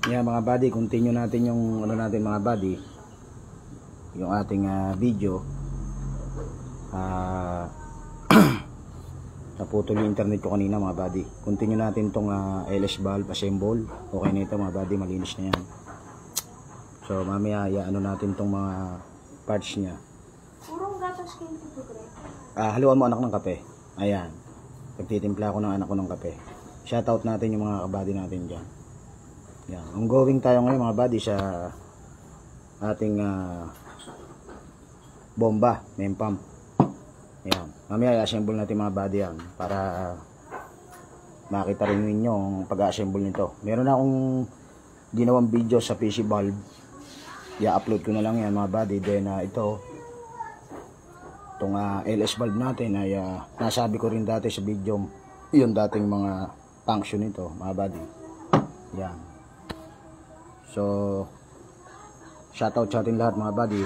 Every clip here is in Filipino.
Yeah, mga buddy, continue natin yung ano natin mga buddy, yung ating video. Naputol yung internet ko kanina mga buddy. Continue natin tong LS valve assemble. Okay na ito mga buddy, malinis na yan. So mamaya ano natin tong mga parts niya. Purong gatas kayo dito, Greg. Haluan mo anak ng kape. Ayan, pagtitimpla ko ng anak ko ng kape. Shoutout natin yung mga kabady natin dyan. Yan. Ongoing tayo ngayon mga buddy sa ating bomba, main pump. Yan. Mamaya i-assemble natin mga buddy yan para makita rin ninyo ang pag-assemble nito. Meron na akong ginawang video sa PC valve. I-upload ko na lang yan mga buddy. Then itong LS valve natin ay nasabi ko rin dati sa video yung dating mga function nito mga buddy. Yan. So, shoutout sa ating lahat mga buddy.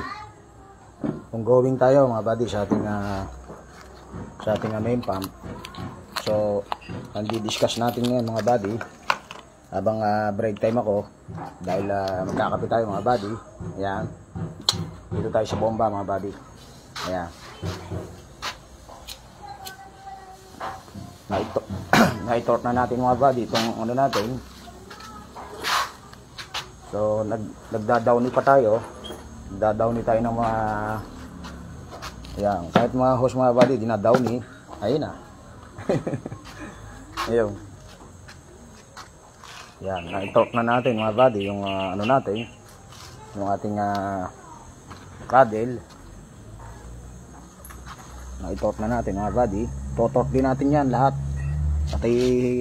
Ongoing tayo mga buddy sa ating main pump. So, discuss natin ngayon mga buddy habang break time ako dahil magkakape tayo mga buddy. Ayan. Dito tayo sa bomba mga buddy. Ayan. Na-itort na natin mga buddy itong ano natin. So nagdadowny pa tayo. Nagdadowny tayo ng mga ayan, kahit mga host mga buddy dinadowny. Ayun na. Ayun. Yan, na-itort na natin mga buddy yung ano natin, yung ating paddle. Na-itort na natin mga buddy. Totort din natin yan lahat. Pati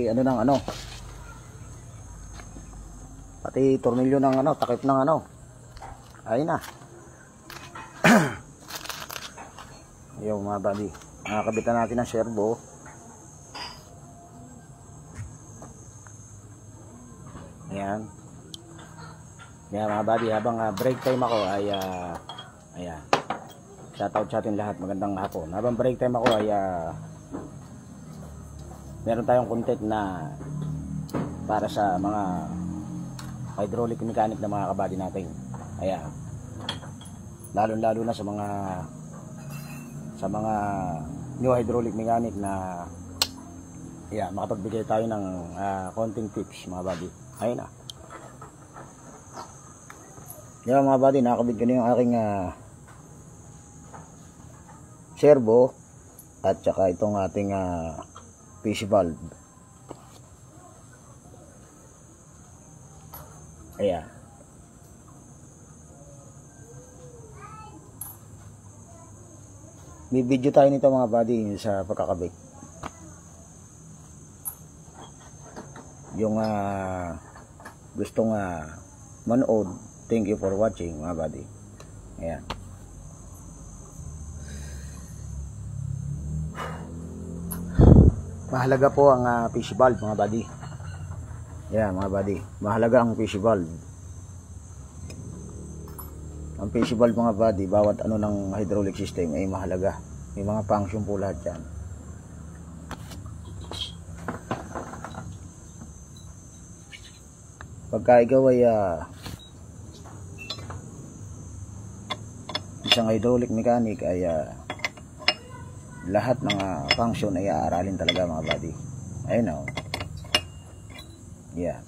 ano ng ano, pati tornilyo ng ano, takip ng ano. Ayun na. Yung mga buddy, nakakabitan natin ng servo. Ayan. Ayan mga buddy, habang break time ako ay ayan, shoutout sa atin lahat, magandang hapon. Habang break time ako ay meron tayong content na para sa mga hydraulic mechanic na mga kabady natin. Ayan. Lalo na sa mga new hydraulic mechanic na ayan, makapagbigay tayo ng konting tips mga buddy. Ayun na. Yan mga buddy, nakakabit ko na yung aking servo at saka itong ating PC valve. Ayan. May video tayo nito mga buddy sa pagkakabit. Yung gustong manood, thank you for watching mga buddy. Ayan. Mahalaga po ang PC valve mga buddy. Ayan mga buddy, mahalaga ang PC valve. Ang PC valve mga buddy, bawat ano ng hydraulic system ay mahalaga. May mga function po lahat yan. Pagka ikaw ay isang hydraulic mechanic ay lahat ng function ay aaralin talaga mga buddy. Ayun o. Yeah.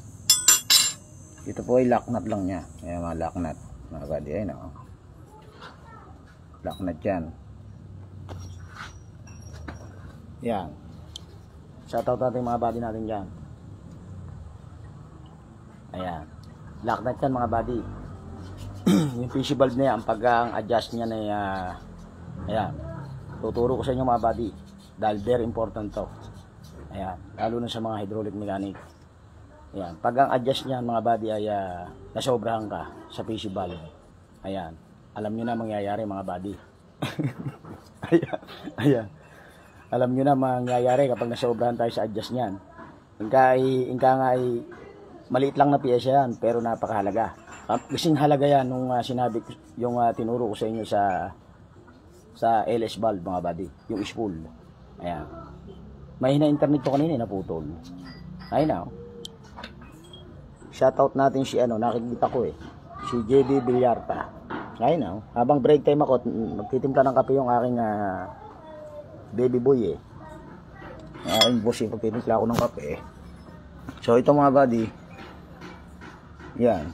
Ito po ay lock nut lang niya. Ayan mga lock nut mga buddy. Ayun o. Lock nut yan. Yan. Shoutout natin mga buddy natin dyan. Ayan. Lock nut yan mga buddy. Yung PC valve na yan, pag ang adjust niya na ayan. Tuturo ko sa inyo mga buddy dahil very important to. Ayan. Lalo na sa mga hydraulic mechanic. Ayan. Pag ang adjust niyan mga buddy ay nasobrahan ka sa PC valve. Ayan. Alam nyo na mangyayari mga buddy. Ayan. Ayan. Alam nyo na mangyayari kapag nasobrahan tayo sa adjust niyan. Inka nga ay maliit lang na piyesa yan pero napakahalaga. Kasing halaga yan nung sinabi yung tinuro ko sa inyo sa LS valve mga buddy, yung spool. Ayan. Mahina internet ko kanina, naputol. Ayun na. Shoutout natin si ano, nakikita ko si JB Villarta. Ayun na, habang break time ako, magtitimpla ng kape yung aking baby boy aking boss magtitimpla ako ng kape. So ito mga buddy, yan.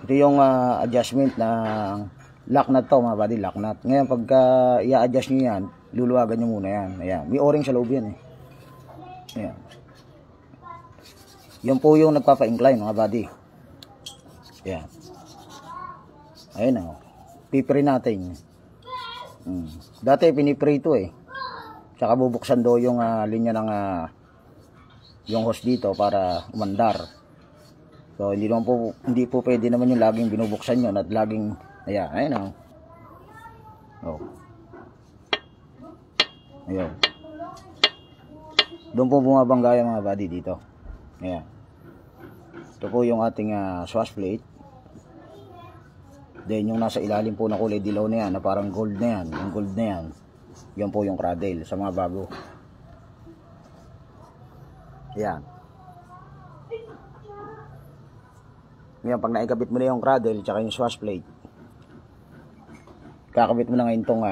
Ito yung adjustment ng lock nut to mga buddy, lock nut. Ngayon pagka i-adjust nyo yan, luluwagan nyo muna yan. Ayan, may o-ring sa loob yan Ayan. Yan po yung nagpapa-incline mga buddy. Ayan. Ayun na. Pipre natin. Dati pinipre ito Tsaka bubuksan do yung linya ng yung hose dito para umandar. So hindi po pwede naman yung laging binubuksan yun at laging ayun na. Oh. Ayun. Doon po bumabangga yung mga body dito. Ayan. Ito po yung ating swash plate. Then yung nasa ilalim po na kulay dilaw na yan, na parang gold na yan, yung gold na yan, yan po yung cradle sa mga bago. Ayan. Ngayon pag naikabit mo na yung cradle tsaka yung swash plate, kakabit mo na ngayon itong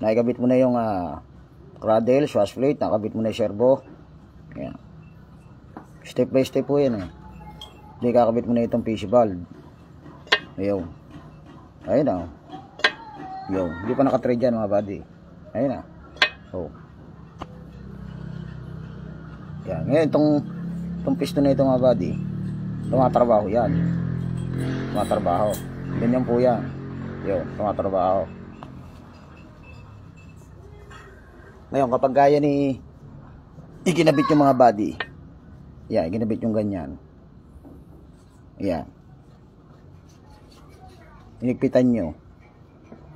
naikabit mo na yung cradle, swash plate, nakabit mo na yung servo. Ayan. Step by step po yan Hindi kakabit mo na itong PC valve. Ayun. Ayun na. Ayun. Hindi pa nakatrade yan mga buddy. Ayun na. Oh. Yan. Ngayon itong piston na ito mga buddy, tumatrabaho yan. Tumatrabaho. Ganyan po yan. Ayun. Tumatrabaho. Ngayon kapag gaya ni ikinabit yung mga buddy, yan, ikinabit yung ganyan. Yan. Inikpitan nyo.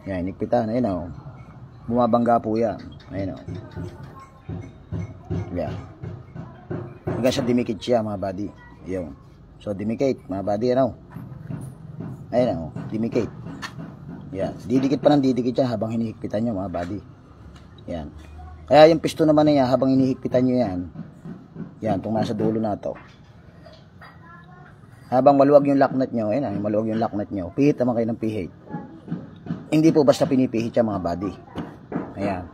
Yan, inikpitan. Ayun bumabangga po yan. Ayun yan. Hanggang sa dimikit siya mga buddy. Ayun. So dimikit mga buddy ayun dimikit. Yan. Didikit pa ng didikit yan habang hinihigpitan nyo mga buddy. Yan. Kaya yung piston naman na yan habang hinihigpitan nyo yan. Yan, itong nasa dulo na to. Habang maluwag yung lock nut nyo, maluwag yung lock nut nyo, pihit naman kayo ng pihit. Hindi po basta pinipihit siya mga buddy. Ayan.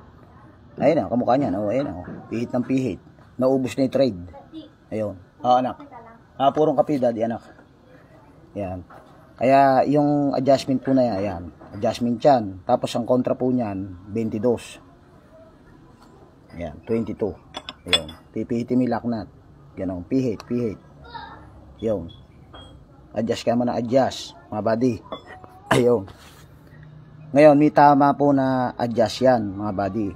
Ayun kamukha niyan. Pihit ng pihit. Naubos na yung trade. Ayun. Anak. Purong kape daddy, anak. Ayan. Kaya yung adjustment po na yan, ayan. Adjustment yan. Tapos ang kontra po niyan, 22. Ayan, 22. Ayun. Pipihitin mo yung lock nut. Ganun, pihit. Ayun. Adjust ka man na adjust, mga buddy. Ayun. Ngayon, may tama po na adjust yan, mga buddy.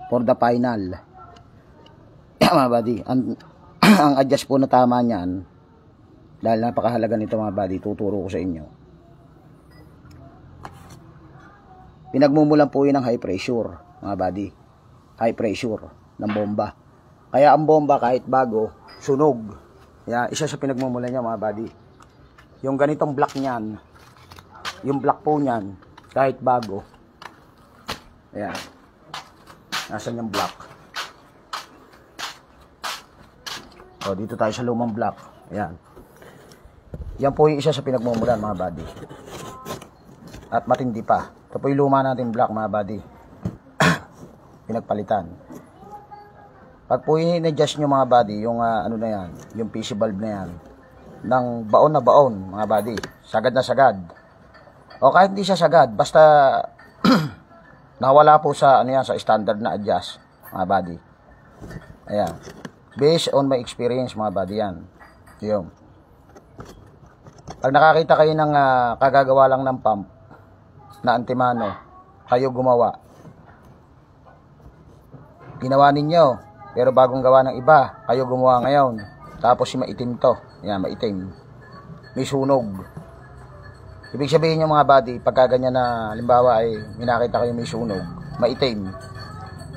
For the final. Mga buddy. Ang adjust po na tama niyan, dahil napakahalaga nito mga buddy, tuturo ko sa inyo. Pinagmumulan po yun ng high pressure, mga buddy. High pressure ng bomba. Kaya ang bomba kahit bago, sunog. Kaya isa sa pinagmumulan niya mga buddy. Yung ganitong block niyan, yung block po niyan, kahit bago. Ayan. Nasaan yung block? O, dito tayo sa lumang block. Ayan. Yan po yung isa sa pinagmumulan mga buddy. At matindi pa. Ito po yung luma natin block mga buddy. Pinagpalitan. Pag po in-adjust nyo mga buddy, yung ano na yan, yung PC valve na yan, ng baon na baon mga buddy, sagad na sagad. O kahit hindi siya sagad, basta nawala po sa ano yan, sa standard na adjust mga buddy. Ayan. Based on my experience mga buddy yan. Yun. Pag nakakita kayo ng kagagawa lang ng pump na antimano, kayo gumawa. Ginawa ninyo, pero bagong gawa ng iba, kayo gumawa ngayon. Tapos si maitim to. Yan, maitim. May sunog. Ibig sabihin nyo mga buddy, pagka ganyan na, halimbawa ay minakita kayo may sunog, maitim.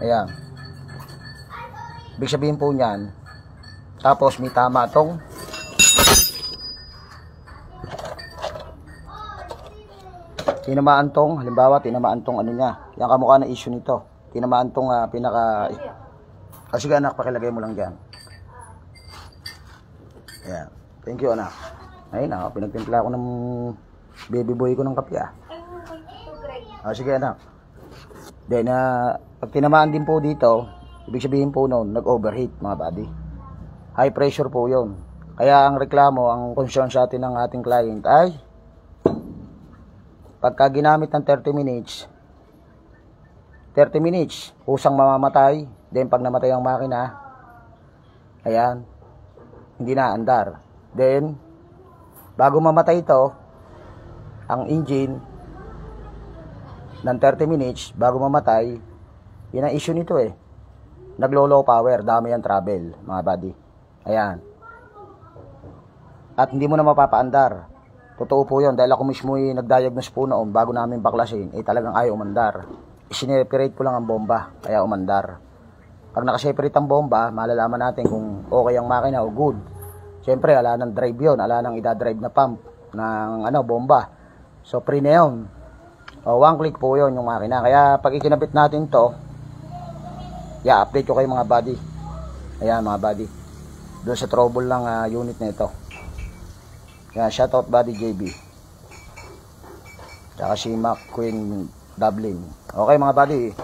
Ayan. Ibig sabihin po niyan, tapos may tama tong tinamaan tong, halimbawa, tinamaan tong ano niya. Yan kamukha na issue nito. Tinamaan tong pinaka... Sige anak, pakilagay mo lang dyan. Ayan. Thank you, anak. Ayun na, pinagtimpla ko ng baby boy ko ng kape, ah. Ano kay Tito Greg? Sige, anak. Then, pag tinamaan din po dito, ibig sabihin po noon, nag-overheat, mga buddy. High pressure po yun. Kaya ang reklamo, ang concern sa atin ng ating client ay pagka ginamit ng 30 minutes, kusang mamamatay. Then, pag namatay ang makina, ayan, hindi na andar. Then, bago mamatay ito, ang engine ng 30 minutes, bago mamatay, yun ang issue nito eh. Naglo-low power, dami ang travel, mga buddy. Ayan. At hindi mo na mapapaandar. Totoo po yun, dahil ako mismo yung nag-diagnose po noon, bago namin baklasin, talagang ayaw umandar. Sineperate ko lang ang bomba, kaya umandar. Pag nakaseparate ang bomba, malalaman natin kung okay ang makina o good. Siyempre, ala ng drive yun, ala ng idadrive na pump ng bomba. So, pre na yun. One click po yun yung makina. Kaya, pag ikinabit natin to, update ko kayo mga buddy. Ayan, mga buddy. Doon sa trouble lang unit na ito. Yan, shoutout buddy JB. Tsaka si McQueen Dublin. Okay mga buddy,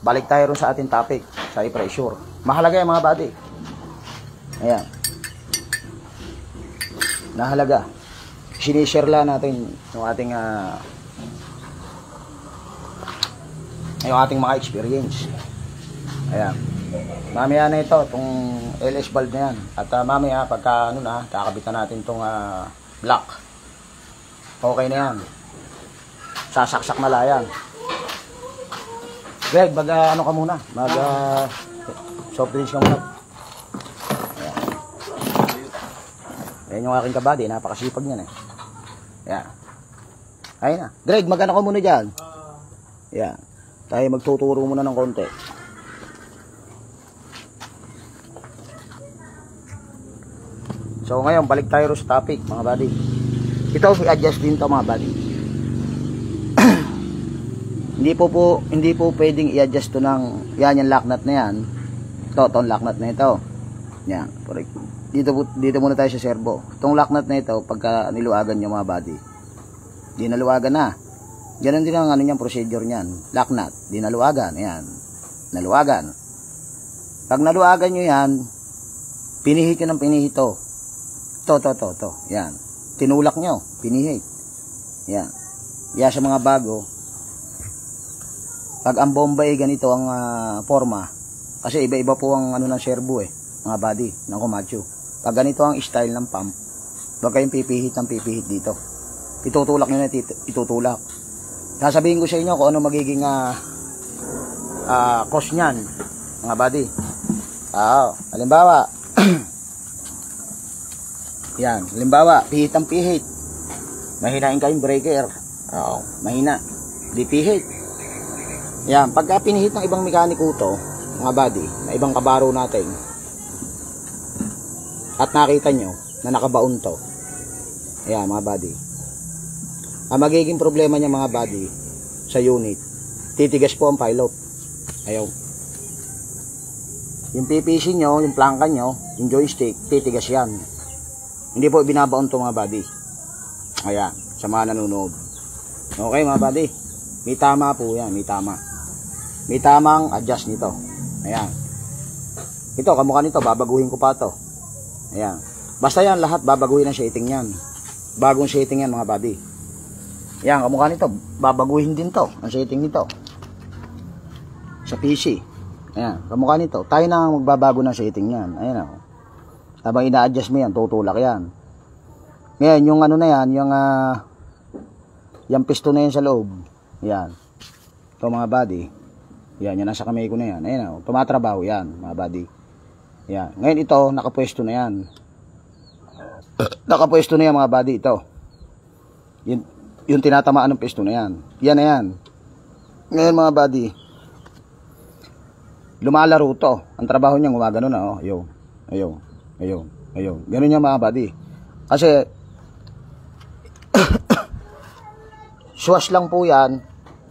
balik tayo rin sa ating topic, sa i-pressure. Mahalaga yan mga buddy. Ayan. Nahalaga. Sinishare lang natin yung ating mga experience. Ayan. Mamaya na ito, itong LS valve na yan. At mamaya, pagka kakabitan natin itong block. Okay na yan. Sasaksak na layan. Greg, ka muna. Soft drinks ka muna. Ayan. Ayan yung aking kabady. Napakasipag niyan eh. Ayan. Ayun na. Greg, ka muna dyan. Ayan. Tayo magtuturo muna ng konti. So ngayon, balik tayo sa topic mga buddy. Ito, i-adjust din to mga buddy. Hindi po pwedeng i-adjust to ng yung lock nut na yan. Itong lock nut na ito. Yan, dito muna tayo sa servo. Itong lock nut na ito, pagka niluwagan nyo mga buddy, di naluwagan na. Ganun din ang niyang procedure niyan. Lock nut, di naluwagan. Ayan, naluwagan. Pag naluwagan nyo yan, pinihit nyo ng pinihit to. To. Yan. Tinulak nyo, pinihit. Yan. Yan sa mga bago. Pag ang bomba ay ganito ang forma, kasi iba-iba po ang ng servo mga body ng Komatsu. Pag ganito ang style ng pump, wag kayong pipihit dito. Itutulak nyo na, itutulak. Sasabihin ko sa inyo kung ano magiging cost nyan, mga body. Halimbawa, yan, halimbawa, pihit ang pihit. Mahinain kayong breaker. Mahina. Di pihit. Yan, pagka pinihit ng ibang mekaniko to, mga buddy, na ibang kabaro natin, at nakita nyo na nakabaon to, ayan mga buddy, ang magiging problema niya mga buddy sa unit, titigas po ang pilot. Ayaw. Yung PPC nyo, yung plangka nyo, yung joystick, titigas yan. Hindi po binabaon to mga buddy. Ayan, sa mga nanonood. Okay mga buddy, may tama po yan, may tama. May tamang adjust nito. Ayan. Ito, kamukha nito, babaguhin ko pa to. Ayan. Basta yan, lahat babaguhin ang shading yan. Bagong shading yan mga buddy. Ayan, kamukha nito, babaguhin din to, ang shading nito. Sa PC. Ayan, kamukha nito. Tayo na magbabago ng shading yan. Ayan o. Habang ina-adjust mo yan, tutulak yan. Ngayon, yung na yan, yung piston na yan sa loob. Ayan. Ito mga buddy. Yan, yan nasa kamay ko na yan. Ayan o, tumatrabaho yan, mga buddy. Yan. Ngayon ito, nakapwesto na yan. Nakapwesto na yan, mga buddy, ito. Yung tinatamaan ng piston na yan. Yan na yan. Ngayon, mga buddy, lumalaro to. Ang trabaho niya, gumagano na, oh. Ayun. Ganun niya, mga buddy. Kasi, swash lang po yan.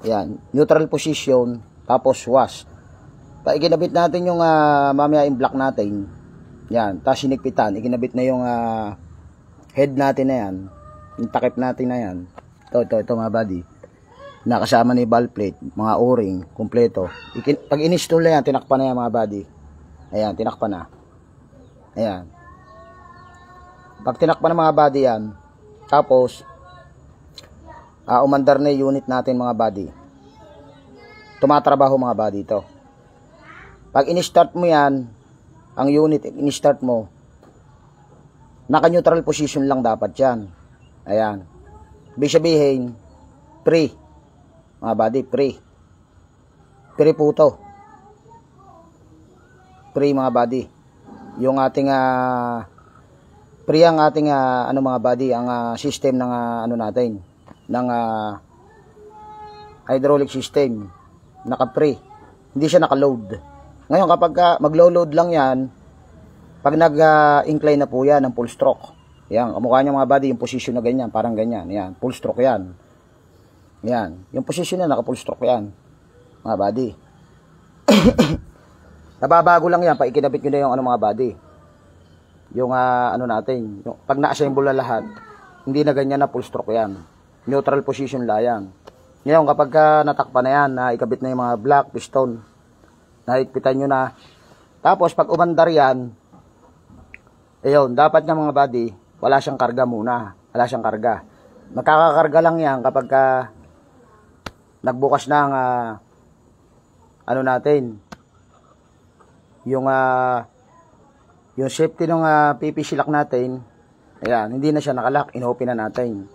Yan, neutral position. Tapos wash. Pag ikinabit natin yung mamaya yung block natin, Yan, tapos sinigpitan, ikinabit na yung head natin na yan, yung takip natin na yan. Ito mga buddy. Nakasama ni valve plate, mga o-ring, kumpleto. Pag in-install na yan, tinakpan na yan mga buddy. Ayan, tinakpan na. Ayan. Pag tinakpan na mga buddy yan, tapos, umandar na yung unit natin mga buddy. Tumatrabaho mga buddy ito. Pag in-start mo yan, ang unit, in-start mo, naka-neutral position lang dapat yan. Ayan. Ibig sabihin, pre. Mga buddy, pre. Pre po to. Pre mga buddy. Yung ating, pre ang ating, mga buddy, ang system ng, natin, ng hydraulic system. Naka-pre. Hindi siya naka-load. Ngayon, kapag mag-low-load lang yan, pag nag-incline na po yan ng full stroke. Yan, kamukha niya mga buddy, yung position na ganyan, parang ganyan. Yan, full stroke yan. Yan, yung position na naka-full stroke yan. Mga buddy. Nababago lang yan, paikinabit nyo na yung mga buddy. Yung natin, yung, pag na-assemble na lahat, hindi na ganyan na full stroke yan. Neutral position lang yan. Ngayon, kapag natakpan na yan, ikabit na yung mga block, piston, nahigpitan nyo na. Tapos, pag umandar yan, ayun, dapat nga mga buddy, wala siyang karga muna. Wala siyang karga. Magkakakarga lang yan kapag nagbukas na ang natin, yung safety ng PPC lock natin, ayan, hindi na siya nakalock, inopen na natin.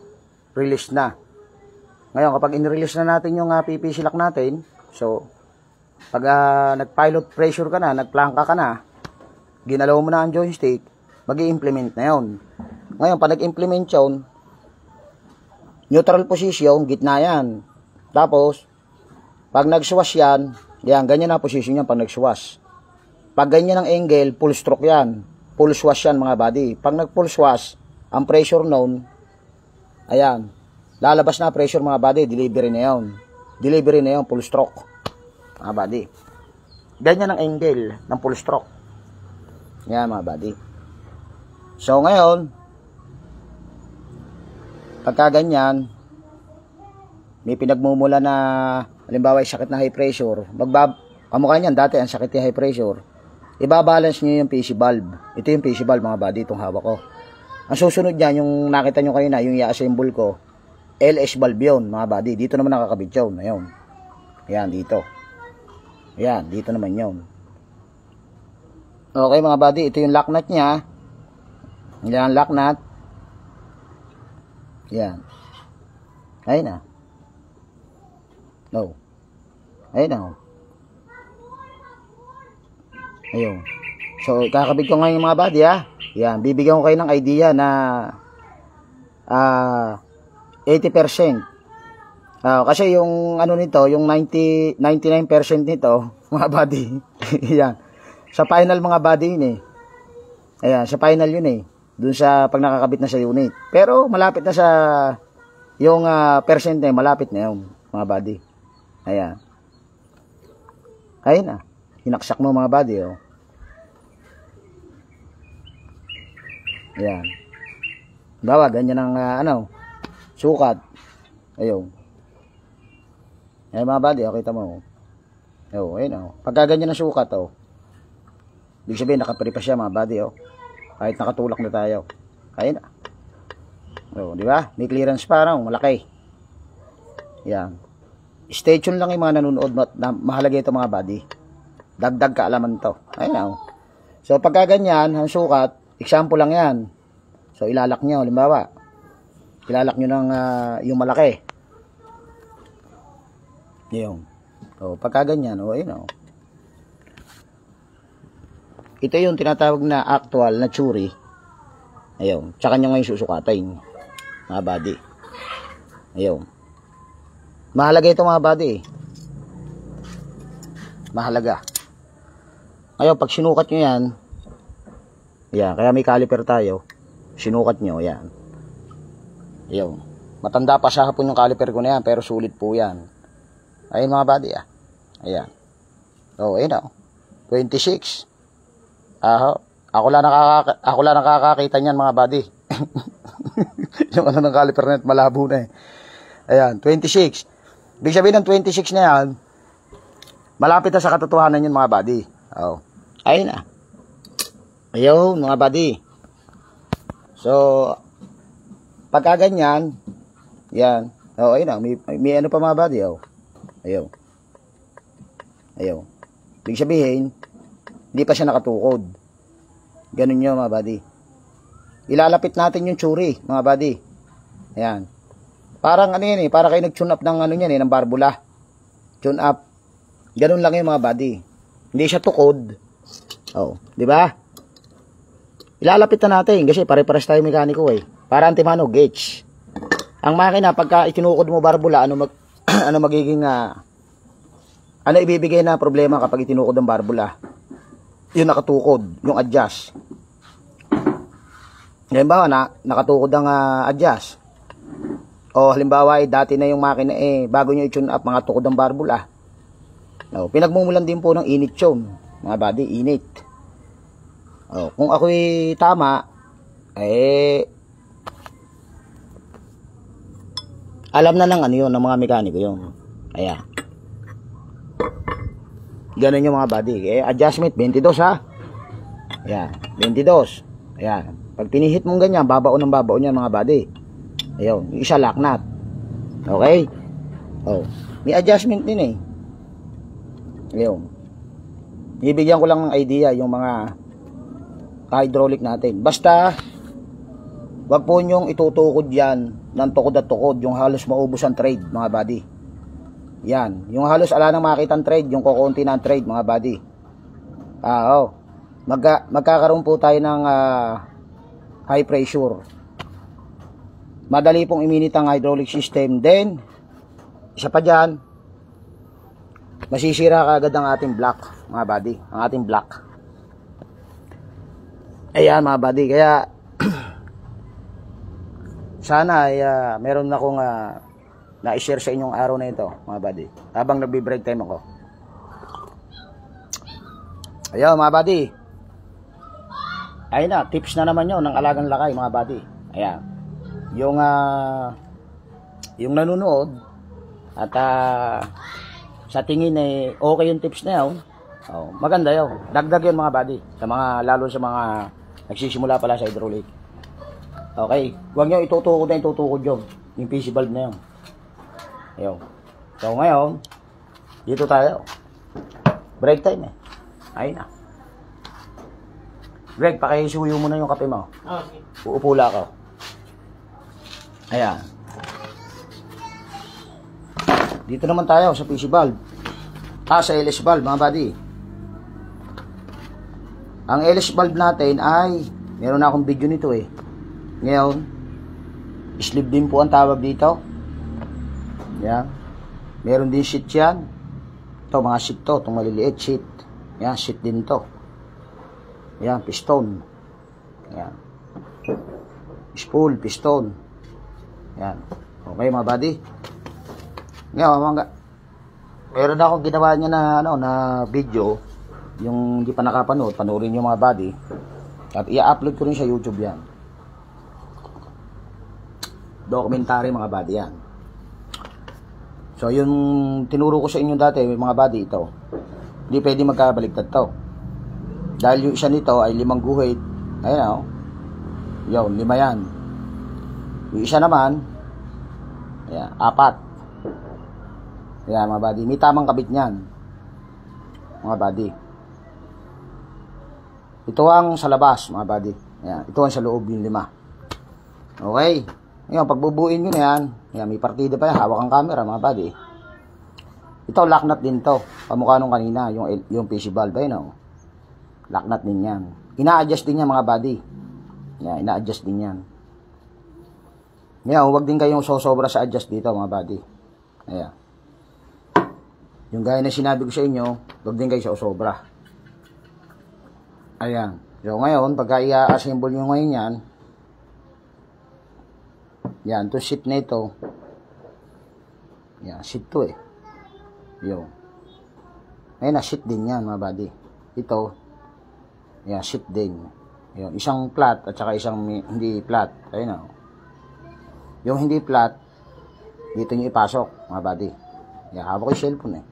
Release na. Ngayon, kapag in-release na natin yung PPC lock natin, so, pag nag-pilot pressure ka na, nagplangka ka na, ginalaw mo na ang joystick, mag-i-implement na yun. Ngayon, pag nag-implement yun, neutral position, gitna yan. Tapos, pag nag-swash yan, ganyan na position yan pag nag-swash. Pag ganyan ang angle, full stroke yan. Full swash yan mga buddy. Pag nag-full swash, ang pressure noon, ayan, lalabas na pressure mga buddy, delivery na yun. Delivery na yun, full stroke. Mga buddy. Ganyan ang angle ng full stroke. Yan mga buddy. So ngayon, pagka ganyan, may pinagmumula na, halimbawa sakit na high pressure, kamukha niyan dati ang sakit na high pressure, ibabalance nyo yung PC valve. Ito yung PC valve mga buddy, itong hawak ko. Ang susunod niyan, yung nakita nyo kayo na, yung i-assemble ko, LS valve yun mga buddy. Dito naman nakakabit yun. Ayun. Ayan, dito. Ayan, dito naman yun. Okay mga buddy, ito yung lock nut nya. Ayan, lock nut. Ayan. Ayun na. No. Ayun na. Ayun. So, kakabit ko ngayon mga buddy ha. Ayan, bibigyan ko kayo ng idea na 80%. Kasi yung nito, yung 99% nito, mga buddy. Ayan. Sa final mga buddy yun eh. Ayan, sa final yun eh. Dun sa pag nakakabit na sa unit. Pero malapit na sa yung percent na malapit na yun, mga buddy. Ayan. Ayun na. Hinaksak mo mga buddy oh. Ayan. Bawa, ganyan ang sukat. Ayun. Ay mga buddy, kita mo. Ayun. Pagka ganyan ang sukat, ibig sabihin, nakapari pa siya mga buddy, kahit nakatulak na tayo. Ayun na. Di ba? May clearance pa, malaki. Yan. Stay tuned lang yung mga nanonood. Mahalaga ito mga buddy. Dagdag kaalaman to. Ayun. So, pagka ganyan, ang sukat, example lang yan. So, ilalak nyo, halimbawa. Ilalak nyo ng yung malaki. Yung. So, pagka ganyan, ayun. Ito yung tinatawag na actual na tsuri. Ayun. Tsaka nyo ngayon susukatin. Mga buddy. Ayun. Mahalaga ito mga buddy. Mahalaga. Ngayon, pag sinukat nyo yan, ayan, kaya may caliper tayo. Sinukat nyo, ayan. Ayun. Matanda pa sa hapon yung caliper ko na yan, pero sulit po yan. Ayun mga buddy, Ayan. Ayun 26. Ako lang nakakakita niyan mga buddy. Yung ano ng caliper net, malabo na eh. Ayan, 26. Ibig sabihin ng 26 na yan, malapit na sa katotohanan yun mga buddy. Oh. Ayun na. Ayun mga buddy. So, pagka ganyan, yan. Oh, ayun na. May ano pa mga buddy. Oh. Ayun. Ayun. Ibig sabihin, hindi pa siya nakatukod. Ganun yun mga buddy. Ilalapit natin yung tsuri, mga buddy. Ayan. Parang ano yan eh, parang kayo nag-tune up ng ano yan eh, ng barbula. Tune up. Ganun lang yung mga buddy. Hindi siya tukod. Oh, di ba? Ilalapit na natin kasi pare-pares tayo mekaniko eh. Para antimano gauge. Ang makina pagka itinukod mo barbula, ano magiging ano ibibigay na problema kapag itinukod ang barbula? Yung nakatukod, yung adjust. Halimbawa nakatukod ang adjust. O halimbawa dati na yung makina bago nyo i-tune up mga tukod ng barbula. O, pinagmumulan din po ng init yun. Mga buddy, init. O, kung ako'y tama, alam na ng ano yun, ng mga mekaniko yun. Ayan. Ganun yung mga buddy. Adjustment, 22 ha. Ayan, 22. Ayan. Pag pinihit mong ganyan, babaon ng babaon yan mga buddy. Ayun, yung isa lock nut. Okay? Oh, may adjustment din eh. Ayun. Bibigyan ko lang ng idea yung mga hydraulic natin. Basta, wag po nyong itutukod yan ng tukod at tukod, yung halos maubos ang trade mga buddy. Yan, yung halos ala nang makita ang trade, yung kukunti na ang trade mga buddy. Oh. Magkakaroon po tayo ng high pressure. Madali pong iminit ang hydraulic system. Then, isa pa dyan, masisira kaagad ang ating block, mga buddy. Ang ating block. Ayan, mga buddy. Kaya, sana ay meron akong na-share sa inyong araw na ito, mga buddy. Habang nagbi-break time ako. Ayan, mga buddy. Ayun na, tips na naman yun ng alagang lakay, mga buddy. Ayan. Yung nanonood at sa tingin okay yung tips na yun. Oh, maganda yun. Dagdag yun mga buddy. Lalo sa mga nagsisimula pala sa hydraulic. Okay. Huwag nyo itutukod yun. Yung PC valve na yun. Ayun. So ngayon, dito tayo. Break time eh. Ayun na. Greg, pakisuyo mo na yung kape mo. Okay. Uupula ako. Ayan. Dito naman tayo sa PC valve. Sa LS valve mga buddy. Ang LS valve natin ay meron na akong video nito eh. Ngayon, sleeve din po ang tawag dito. Yan. Meron din sheet yan. Ito mga sheet to. Itong maliliit sheet. Yan, sheet din to. Yan, piston. Yan. Spool, piston. Yan. Okay mga buddy. Ngayon, meron na akong ginawa niya na video. Yung hindi pa nakapanood, panoorin niyo mga buddy. At i-upload ko rin sa YouTube yan. Documentary mga buddy yan. So yung tinuro ko sa inyo dati mga buddy ito. Hindi pwede magkabaligtad to. Dahil yung isa nito ay 5 guhit. Ayan o. Yun, 5 yan. Yung isa naman, ayan, 4. Ayan mga buddy. May tamang kabit niyan. Mga buddy. Ito ang sa labas mga buddy. Ayan, ito ang sa loob yung 5. Okay. Ngayon, pagbubuin nyo na yan. Ayan, may partida pa yan. Hawak ang camera mga buddy. Ito, lock nut din to. Pamukha nung kanina, yung PC valve. Ayan o. Lock nut din yan. Ina-adjust din yan mga buddy. Yan, ina-adjust din yan. Ngayon, huwag din kayong sosobra sa adjust dito mga buddy. Ayan. Yung gaya na sinabi ko sa inyo, huwag din kayo sosobra. Ayan. So ngayon, pagka i-assemble nyo ngayon yan, yan, ito sheet na ito. Yan, sheet to eh. Yun. Ngayon na, sheet din yan mga buddy. Ito, yan, sheet din. Yun, isang flat at saka isang hindi flat. Ayun o. Yung hindi flat, dito nyo ipasok, mga buddy. Yan, hawak ko yung cellphone eh.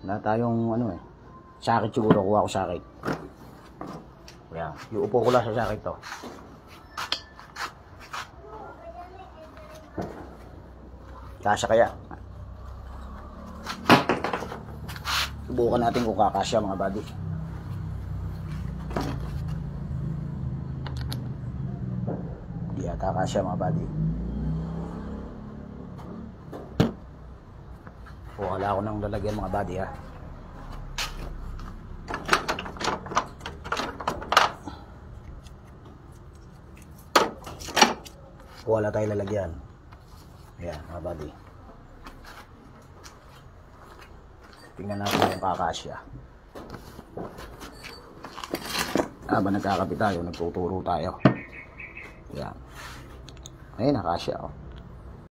Wala tayong ano eh. Sakit siguro, kuha ko sakit. Yan, iupo ko lang sa sakit to. Kasya kaya. Subukan natin kung kakasya, mga buddy. Hindi yata kasya, mga buddy. Wala ako nang lalagyan, mga buddy, ha. Wala tayo lalagyan. Ayan, mga buddy. Tingnan natin yung kakasya. Habang nagkakapit tayo, nagtuturo tayo. Ayan. Ayun, nakasya, oh.